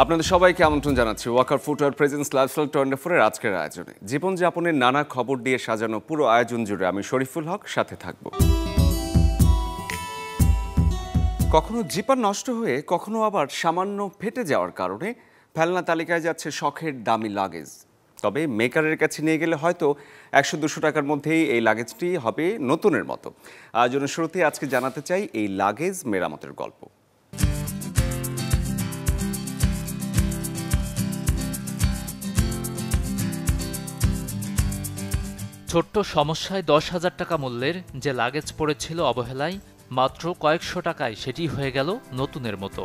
আপনাদের সবাইকে আমন্ত্রণ জানাচ্ছি ওয়াকার ফুটওয়্যার প্রেজেন্স লাইফস্টাইল 24 এর আজকের আয়োজনে। জীবনযাপনের নানা খবর দিয়ে সাজানো পুরো আয়োজন জুড়ে আমি শরীফুল হক সাথে থাকব। কখনো জিপার নষ্ট হয়ে কখনো আবার সামান্য ফেটে যাওয়ার কারণে ফেলনা তালিকায় যাচ্ছে শখের দামি লাগেজ। তবে মেকারের কাছে নিয়ে গেলে হয়তো 100-200 টাকার মধ্যেই এই লাগেজটি হবে নতুনের মতো। আয়োজনের শুরুতে আজকে জানাতে চাই এই লাগেজ মেরামতের গল্প। ছোট্ট সমস্যায় 10,000 টাকা মূল্যের যে লাগেজ পড়েছিল অবহেলায়, মাত্র কয়েকশো টাকায় সেটি হয়ে গেল নতুনের মতো।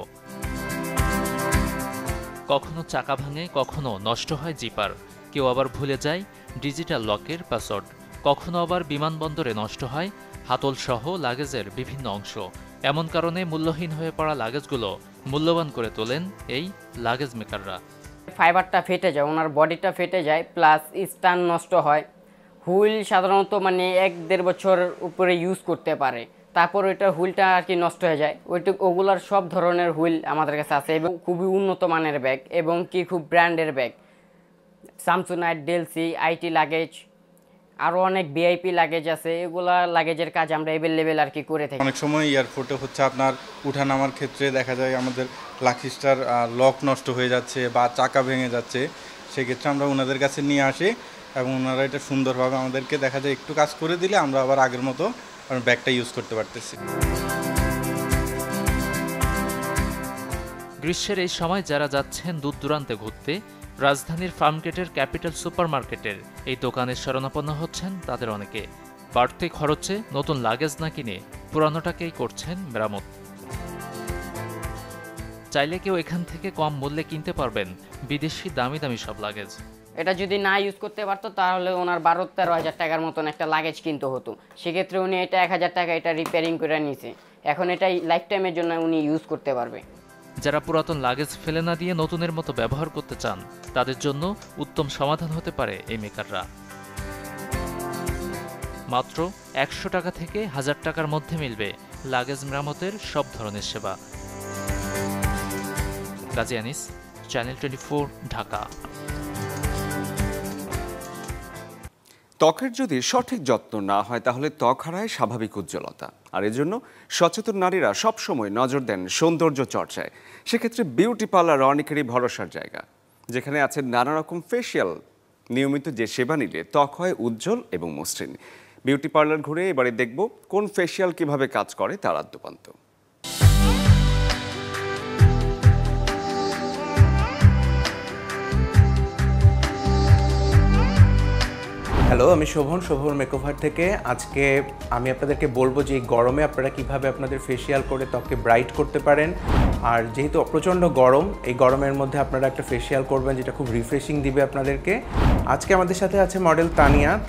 কখনো চাকা ভাঙে, কখনো নষ্ট হয় জিপার, কেউ আবার ভুলে যায় ডিজিটাল লকের পাসওয়ার্ড, কখনো আবার বিমানবন্দরে নষ্ট হয় হাতলসহ লাগেজের বিভিন্ন অংশ। এমন কারণে মূল্যহীন হয়ে পড়া লাগেজগুলো মূল্যবান করে তোলেন এই লাগেজ মেকাররা। ফাইবারটা ফেটে যায়, ওনার বডিটা ফেটে যায়, প্লাস স্টান নষ্ট হয়। হুইল সাধারণত 1-1.5 বছর উপরে ইউজ করতে পারে, তারপর ওইটার হুইলটা আর কি নষ্ট হয়ে যায়। ওগুলার সব ধরনের হুইল আমাদের কাছে আছে এবং খুবই উন্নত মানের ব্যাগ এবং কি খুব ব্র্যান্ডের ব্যাগ। সামসুনাইট, ডেলসি, আইটি লাগেজ, আরও অনেক ভিআইপি লাগেজ আছে। এগুলা লাগেজের কাজ আমরা অ্যাভেলেবেল আর কি করে থাকি। অনেক সময় এয়ারপোর্টে হচ্ছে আপনার উঠানামার ক্ষেত্রে দেখা যায় আমাদের লাকিস্টার লক নষ্ট হয়ে যাচ্ছে বা চাকা ভেঙে যাচ্ছে, সেক্ষেত্রে আমরা ওনাদের কাছে নিয়ে আসি এবং ওনারা এটা সুন্দরভাবে আমাদেরকে দেখা যায় একটু কাজ করে দিলে আমরা আবার আগের মতো ব্যাগটা ইউজ করতে পারতেছি। গ্রীষ্মের এই সময় যারা যাচ্ছেন দূর দূরান্তে ঘুরতে, রাজধানীর ফার্মগেটের ক্যাপিটাল সুপারমার্কেটের এই দোকানের শরণাপন্ন হচ্ছেন তাদের অনেকে। বাড়তি খরচে নতুন লাগেজ না কিনে পুরানোটাকেই করছেন মেরামত। চাইলে কেউ এখান থেকে কম মূল্যে কিনতে পারবেন বিদেশি দামি দামি সব লাগেজ। এটা যদি না ইউজ করতে পারতো তাহলে ওনার 12-13 হাজার টাকার মতন একটা লাগেজ কিনতে হতো। সেক্ষেত্রে উনি এটা 1000 টাকা এটা রিপেয়ারিং করে নিছে, এখন এটাই লাইফ টাইমের জন্য উনি ইউজ করতে পারবে। যারা পুরাতন লাগেজ ফেলে না দিয়ে নতুনের মতো ব্যবহার করতে চান, তাদের জন্য উত্তম সমাধান হতে পারে এই মেকাররা। মাত্র 100 টাকা থেকে 1000 টাকার মধ্যে মিলবে লাগেজ মেরামতের সব ধরনের সেবা। গাজী আনিস, চ্যানেল 24, ঢাকা। ত্বকের যদি সঠিক যত্ন না হয় তাহলে ত্বক হারায় স্বাভাবিক উজ্জ্বলতা, আর এজন্য সচেতন নারীরা সবসময় নজর দেন সৌন্দর্য চর্চায়। সেক্ষেত্রে বিউটি পার্লার অনেকেরই ভরসার জায়গা, যেখানে আছে নানা রকম ফেসিয়াল। নিয়মিত যে সেবা নিলে ত্বক হয় উজ্জ্বল এবং মসৃণ। বিউটি পার্লার ঘুরে এবারে দেখব কোন ফেসিয়াল কিভাবে কাজ করে তার আদ্যোপান্ত। হ্যালো, আমি শোভন মেকওভার থেকে। আজকে আমি আপনাদেরকে বলবো যে এই গরমে আপনারা কিভাবে আপনাদের ফেসিয়াল করে ত্বককে ব্রাইট করতে পারেন। আর যেহেতু প্রচণ্ড গরম, এই গরমের মধ্যে আপনারা একটা ফেসিয়াল করবেন যেটা খুব রিফ্রেশিং দিবে আপনাদেরকে। আজকে আমাদের সাথে আছে মডেল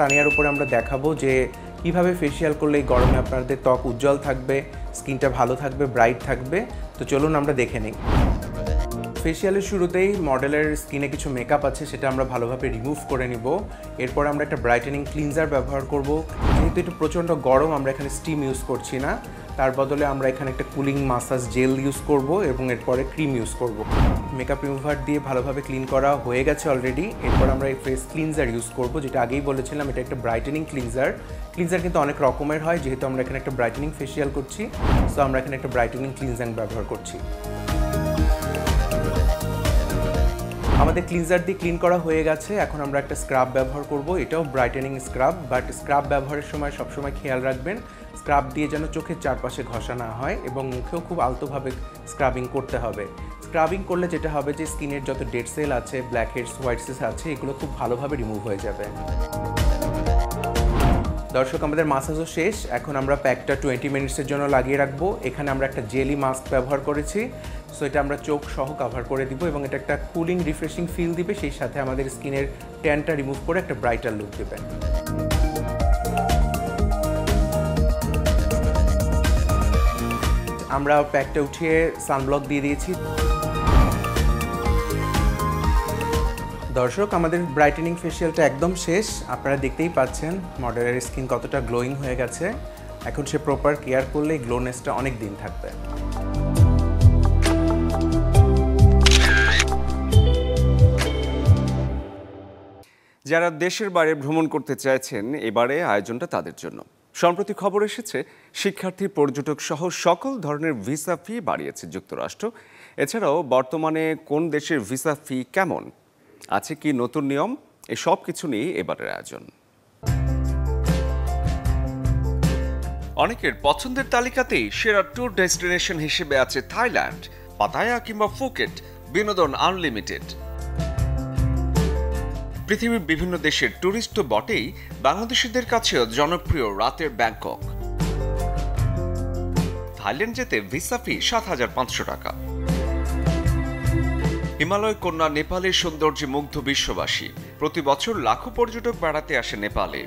তানিয়ার উপরে আমরা দেখাবো যে কিভাবে ফেসিয়াল করলে এই গরমে আপনাদের ত্বক উজ্জ্বল থাকবে, স্কিনটা ভালো থাকবে, ব্রাইট থাকবে। তো চলুন আমরা দেখে নিই। ফেসিয়ালের শুরুতেই মডেলের স্কিনে কিছু মেকআপ আছে, সেটা আমরা ভালোভাবে রিমুভ করে নিব। এরপর আমরা একটা ব্রাইটেনিং ক্লিনজার ব্যবহার করব। যেহেতু এটা প্রচণ্ড গরম, আমরা এখানে স্টিম ইউজ করছি না, তার বদলে আমরা এখানে একটা কুলিং মাসাজ জেল ইউজ করব এবং এরপরে ক্রিম ইউজ করব। মেকআপ রিমুভার দিয়ে ভালোভাবে ক্লিন করা হয়ে গেছে অলরেডি। এরপর আমরা এই ফেস ক্লিনজার ইউজ করব, যেটা আগেই বলেছিলাম এটা একটা ব্রাইটেনিং ক্লিনজার। কিন্তু অনেক রকমের হয়, যেহেতু আমরা এখানে একটা ব্রাইটেনিং ফেসিয়াল করছি, সো আমরা এখানে একটা ব্রাইটেনিং ক্লিনজার ব্যবহার করছি। আমাদের ক্লিনজার দিয়ে ক্লিন করা হয়ে গেছে। এখন আমরা একটা স্ক্রাব ব্যবহার করব, এটাও ব্রাইটেনিং স্ক্রাব। বাট স্ক্রাব ব্যবহারের সময় সবসময় খেয়াল রাখবেন স্ক্রাব দিয়ে যেন চোখের চারপাশে ঘষা না হয় এবং মুখেও খুব আলতোভাবে স্ক্রাবিং করতে হবে। স্ক্রাবিং করলে যেটা হবে যে স্কিনের যত ডেড সেল আছে, ব্ল্যাক হেডস, হোয়াইট সেলস আছে, এগুলো খুব ভালোভাবে রিমুভ হয়ে যাবে। দর্শক, আমাদের মাসাজও শেষ। এখন আমরা প্যাকটা 20 মিনিটসের জন্য লাগিয়ে রাখবো। এখানে আমরা একটা জেলি মাস্ক ব্যবহার করেছি, সো এটা আমরা চোখ সহ কভার করে দিব এবং এটা একটা কুলিং রিফ্রেশিং ফিল দিবে, সেই সাথে আমাদের স্কিনের ট্যানটা রিমুভ করে একটা ব্রাইটার লুক দেবে। আমরা প্যাকটা উঠিয়ে সানব্লক দিয়ে দিয়েছি। দর্শক, আমাদের ব্রাইটেনিং ফেসিয়ালটা একদম শেষ। আপনারা দেখতেই পাচ্ছেন মডেলের স্কিন কতটা গ্লোয়িং হয়ে গেছে। এখন সে প্রপার কেয়ার করলে গ্লোনেসটা অনেক দিন থাকবে। যারা দেশের বাইরে ভ্রমণ করতে চাইছেন এবারে আয়োজনটা তাদের জন্য। সম্প্রতি খবর এসেছে শিক্ষার্থী, পর্যটক সহ সকল ধরনের ভিসা ফি বাড়িয়েছে যুক্তরাষ্ট্র। এছাড়াও বর্তমানে কোন দেশের ভিসা ফি কেমন, আছে কি নতুন নিয়ম, এই সব কিছু নিয়ে এবারের আয়োজন। অনেকের পছন্দের তালিকাতেই সেরা ট্যুর ডেস্টিনেশন হিসেবে আছে থাইল্যান্ড, পাতায়া কিংবা ফুকেট, বিনোদন আনলিমিটেড। পৃথিবীর বিভিন্ন দেশের ট্যুরিস্ট তো বটেই, বাংলাদেশিদের কাছেও জনপ্রিয় রাতের ব্যাংকক। থাইল্যান্ড যেতে ভিসা ফি ৭,৫০০ টাকা। হিমালয় কন্যা নেপালের সৌন্দর্যে মুগ্ধ বিশ্ববাসী। প্রতি বছর লাখো পর্যটক বেড়াতে আসে নেপালে।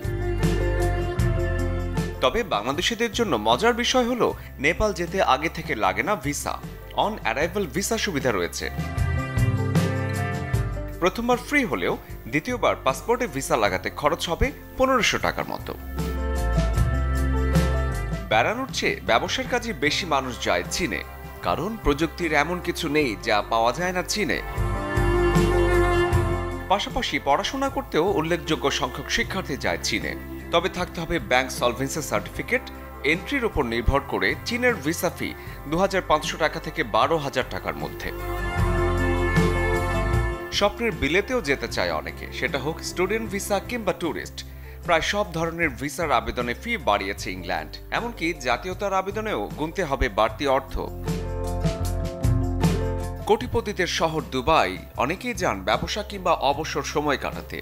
তবে বাংলাদেশিদের জন্য মজার বিষয় হলো নেপাল যেতে আগে থেকে লাগে না ভিসা, অন অ্যারাইভাল ভিসা সুবিধা রয়েছে। প্রথমবার ফ্রি হলেও দ্বিতীয়বার পাসপোর্টে ভিসা লাগাতে খরচ হবে ১৫০০ টাকার মতো। বেড়ানোর চেয়ে ব্যবসার কাজে বেশি মানুষ যায় চীনে, কারণ প্রযুক্তির এমন কিছু নেই যা পাওয়া যায় না চীনে। পাশাপাশি পড়াশোনা করতেও উল্লেখযোগ্য সংখ্যক শিক্ষার্থী যায় চীনে। তবে থাকতে হবে ব্যাংক সলভেন্সি সার্টিফিকেট। এন্ট্রির উপর নির্ভর করে চীনের ভিসা ফি ২৫০০ টাকা থেকে ১২,০০০ টাকার মধ্যে। স্বপ্নের বিলেতেও যেতে চায় অনেকে, সেটা হোক স্টুডেন্ট ভিসা কিংবা ট্যুরিস্ট। প্রায় সব ধরনের ভিসার আবেদনে ফি বাড়িয়েছে ইংল্যান্ড, এমনকি জাতীয়তার আবেদনেও গুনতে হবে বাড়তি অর্থ। কোটিপতিদের শহর দুবাই অনেকেই যান ব্যবসা কিংবা অবসর সময় কাটাতে।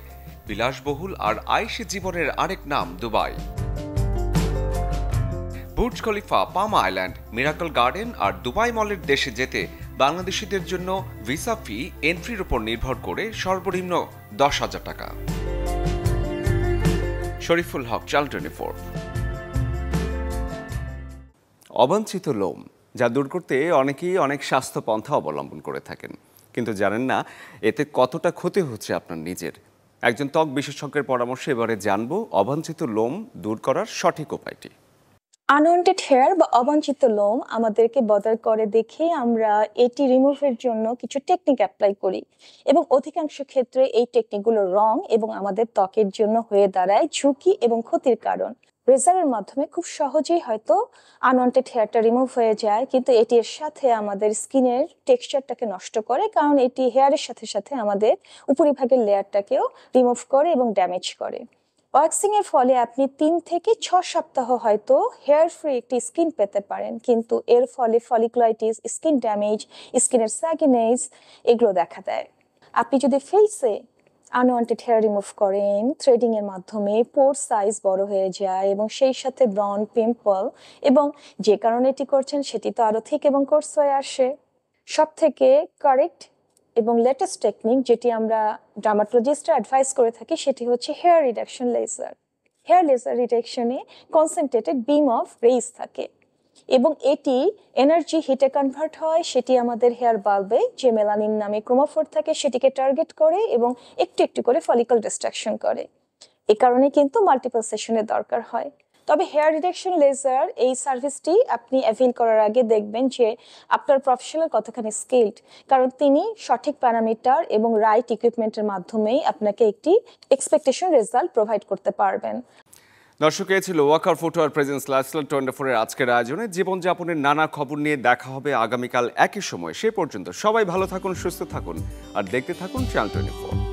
বিলাসবহুল আর আয়েশি জীবনের আরেক নাম দুবাই। বুর্জ খলিফা, পাম আইল্যান্ড, মিরাকল গার্ডেন আর দুবাই মলের দেশে যেতে বাংলাদেশিদের জন্য ভিসা ফি এন্ট্রির উপর নির্ভর করে সর্বনিম্ন ১০,০০০ টাকা। শরীফুল হক, চ্যানেল 24। অবাঞ্ছিত লোম যা দূর করতে অনেকেই অনেক স্বাস্থ্য পন্থা অবলম্বন করে থাকেন, কিন্তু জানেন না এতে কতটা ক্ষতি হচ্ছে আপনার নিজের। একজন ত্বক বিশেষজ্ঞের পরামর্শে এবারে জানবো অবাঞ্ছিত লোম দূর করার সঠিক উপায়টি। আনওয়ান্টেড হেয়ার বা অবাঞ্ছিত লোম আমাদেরকে বদার করে দেখে আমরা এটি রিমুভের জন্য কিছু টেকনিক অ্যাপ্লাই করি, এবং অধিকাংশ ক্ষেত্রে এই টেকনিকগুলো রং এবং আমাদের ত্বকের জন্য হয়ে দাঁড়ায় ঝুঁকি এবং ক্ষতির কারণ। রেজারের মাধ্যমে খুব সহজেই হয়তো আনওয়ান্টেড হেয়ারটা রিমুভ হয়ে যায়, কিন্তু এটির সাথে আমাদের স্কিনের টেক্সচারটাকে নষ্ট করে, কারণ এটি হেয়ারের সাথে সাথে আমাদের উপরিভাগের লেয়ারটাকেও রিমুভ করে এবং ড্যামেজ করে। ওয়াক্সিং এর ফলে আপনি ৩ থেকে ৬ সপ্তাহ হয়তো হেয়ার ফ্রি একটি স্কিন পেতে পারেন, কিন্তু এর ফলে ফলিকুলাইটিস, স্কিন ড্যামেজ, স্কিনের স্যাগিনেস এগুলো দেখা দেয়। আপনি যদি ফেসে আনওয়ান্টেড হেয়ার রিমুভ করেন, থ্রেডিং এর মাধ্যমে পোর সাইজ বড় হয়ে যায় এবং সেই সাথে ব্রন, পিম্পল, এবং যে কারণে এটি করছেন সেটি তো আরো থিক এবং কোর্স হয়ে আসে। সব থেকে কারেক্ট এবং লেটেস্ট টেকনিক যেটি আমরা ডার্মাটোলজিস্টরা অ্যাডভাইস করে থাকি সেটি হচ্ছে hair reduction laser. Hair laser রিডাকশনে কনসেন্ট্রেটেড বিম অফ রেইজ থাকে এবং এটি এনার্জি হিটে কনভার্ট হয়। সেটি আমাদের হেয়ার বাল্বে যে মেলানিন নামে ক্রোমোফোর থাকে সেটিকে টার্গেট করে এবং একটু একটু করে ফলিকল ডিস্ট্রাকশন করে। এ কারণে কিন্তু মাল্টিপল সেশনের দরকার হয়। তবে হেয়ার রিডাকশন লেজার এই সার্ভিসটি আপনি অ্যাভেল করার আগে দেখবেন যে আপনার প্রফেশনাল কতখানি স্কিলড, কারণ তিনি সঠিক প্যারামিটার এবং রাইট ইকুইপমেন্টের মাধ্যমেই আপনাকে একটি এক্সপেকটেশন রেজাল্ট প্রোভাইড করতে পারবেন। দর্শক, এ ছিল ওয়াকার ফুটওয়্যার প্রেজেন্স লাইফস্টাইল 24-এর আজকের আয়োজনে। জীবনযাপনের নানা খবর নিয়ে দেখা হবে আগামীকাল একই সময়। সে পর্যন্ত সবাই ভালো থাকুন, সুস্থ থাকুন আর দেখতে থাকুন চ্যানেল 24।